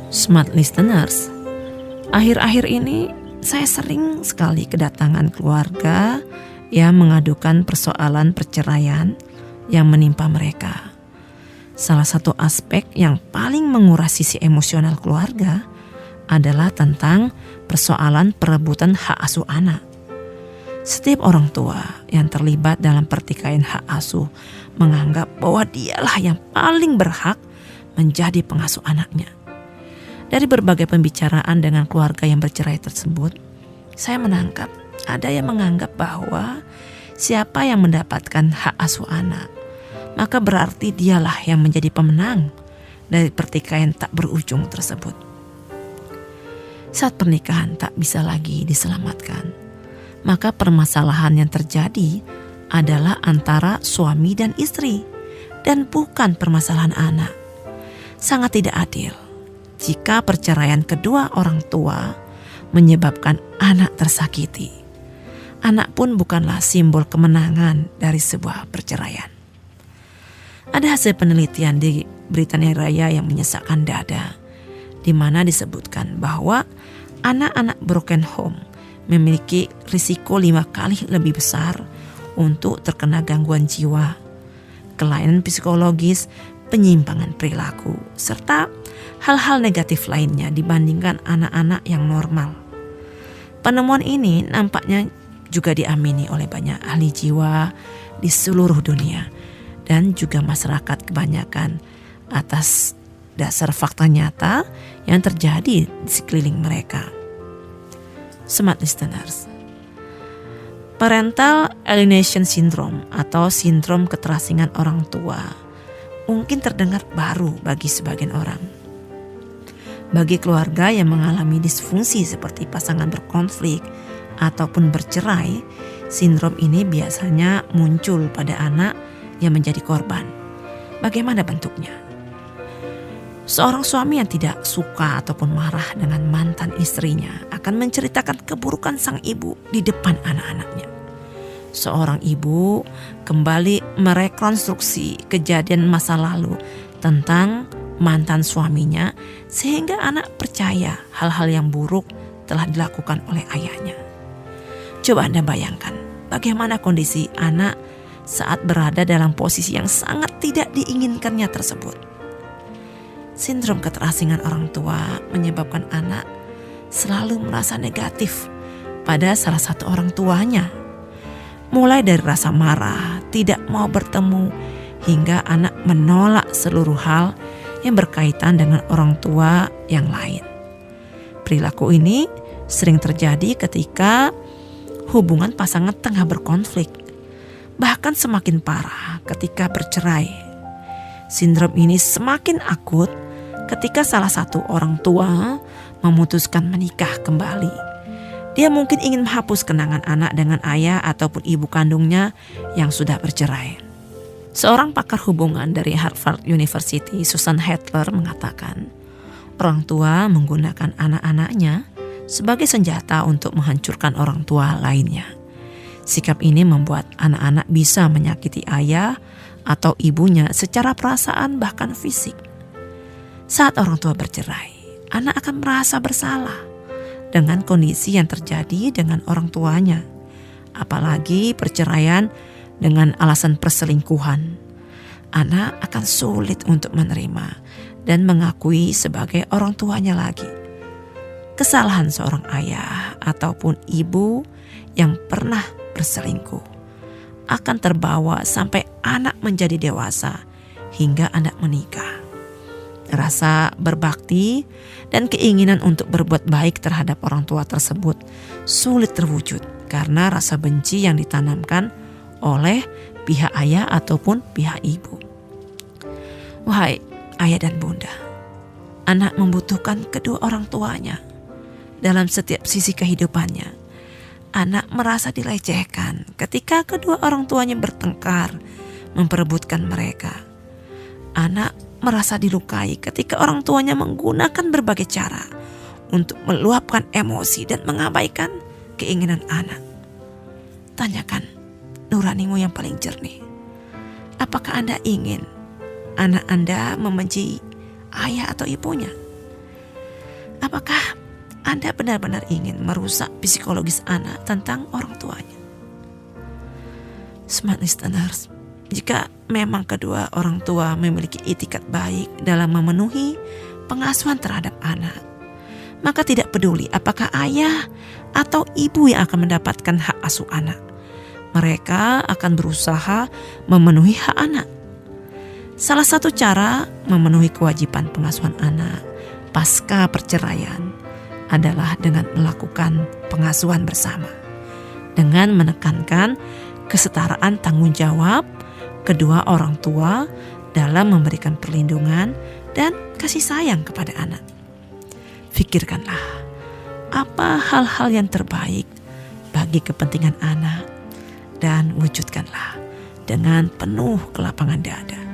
Smart listeners, akhir-akhir ini saya sering sekali kedatangan keluarga yang mengadukan persoalan perceraian yang menimpa mereka. Salah satu aspek yang paling menguras sisi emosional keluarga adalah tentang persoalan perebutan hak asuh anak. Setiap orang tua yang terlibat dalam pertikaian hak asuh menganggap bahwa dialah yang paling berhak menjadi pengasuh anaknya. Dari berbagai pembicaraan dengan keluarga yang bercerai tersebut, saya menangkap ada yang menganggap bahwa siapa yang mendapatkan hak asuh anak, maka berarti dialah yang menjadi pemenang dari pertikaian tak berujung tersebut. Saat pernikahan tak bisa lagi diselamatkan, maka permasalahan yang terjadi adalah antara suami dan istri dan bukan permasalahan anak. Sangat tidak adil jika perceraian kedua orang tua menyebabkan anak tersakiti. Anak pun bukanlah simbol kemenangan dari sebuah perceraian. Ada hasil penelitian di Britania Raya yang menyesakkan dada, di mana disebutkan bahwa anak-anak broken home memiliki risiko 5 kali lebih besar untuk terkena gangguan jiwa, kelainan psikologis, penyimpangan perilaku, serta hal-hal negatif lainnya dibandingkan anak-anak yang normal. Penemuan ini nampaknya juga diamini oleh banyak ahli jiwa di seluruh dunia dan juga masyarakat kebanyakan atas dasar fakta nyata yang terjadi di sekeliling mereka. Smart listeners, parental alienation syndrome atau sindrom keterasingan orang tua mungkin terdengar baru bagi sebagian orang. Bagi keluarga yang mengalami disfungsi seperti pasangan berkonflik ataupun bercerai, sindrom ini biasanya muncul pada anak yang menjadi korban. Bagaimana bentuknya? Seorang suami yang tidak suka ataupun marah dengan mantan istrinya akan menceritakan keburukan sang ibu di depan anak-anaknya. Seorang ibu kembali merekonstruksi kejadian masa lalu tentang mantan suaminya sehingga anak percaya hal-hal yang buruk telah dilakukan oleh ayahnya. Coba Anda bayangkan bagaimana kondisi anak saat berada dalam posisi yang sangat tidak diinginkannya tersebut. Sindrom keterasingan orang tua menyebabkan anak selalu merasa negatif pada salah satu orang tuanya. Mulai dari rasa marah, tidak mau bertemu, hingga anak menolak seluruh hal yang berkaitan dengan orang tua yang lain. Perilaku ini sering terjadi ketika hubungan pasangan tengah berkonflik, bahkan semakin parah ketika bercerai. Sindrom ini semakin akut ketika salah satu orang tua memutuskan menikah kembali. Dia mungkin ingin menghapus kenangan anak dengan ayah ataupun ibu kandungnya yang sudah bercerai. Seorang pakar hubungan dari Harvard University, Susan Hettler, mengatakan, orang tua menggunakan anak-anaknya sebagai senjata untuk menghancurkan orang tua lainnya. Sikap ini membuat anak-anak bisa menyakiti ayah atau ibunya secara perasaan bahkan fisik. Saat orang tua bercerai, anak akan merasa bersalah dengan kondisi yang terjadi dengan orang tuanya. Apalagi perceraian dengan alasan perselingkuhan. Anak akan sulit untuk menerima dan mengakui sebagai orang tuanya lagi. Kesalahan seorang ayah ataupun ibu yang pernah berselingkuh akan terbawa sampai anak menjadi dewasa hingga anak menikah. Rasa berbakti dan keinginan untuk berbuat baik terhadap orang tua tersebut sulit terwujud karena rasa benci yang ditanamkan oleh pihak ayah ataupun pihak ibu. Wahai ayah dan bunda, anak membutuhkan kedua orang tuanya dalam setiap sisi kehidupannya. Anak merasa dilecehkan ketika kedua orang tuanya bertengkar memperebutkan mereka. Anak merasa dilukai ketika orang tuanya menggunakan berbagai cara untuk meluapkan emosi dan mengabaikan keinginan anak. Tanyakan nuranimu yang paling jernih. Apakah Anda ingin anak Anda membenci ayah atau ibunya? Apakah Anda benar-benar ingin merusak psikologis anak tentang orang tuanya? Smart listeners, jika memang kedua orang tua memiliki itikat baik dalam memenuhi pengasuhan terhadap anak, maka tidak peduli apakah ayah atau ibu yang akan mendapatkan hak asuh anak. Mereka akan berusaha memenuhi hak anak. Salah satu cara memenuhi kewajiban pengasuhan anak pasca perceraian adalah dengan melakukan pengasuhan bersama, dengan menekankan kesetaraan tanggung jawab kedua orang tua dalam memberikan perlindungan dan kasih sayang kepada anak. Pikirkanlah apa hal-hal yang terbaik bagi kepentingan anak dan wujudkanlah dengan penuh kelapangan dada.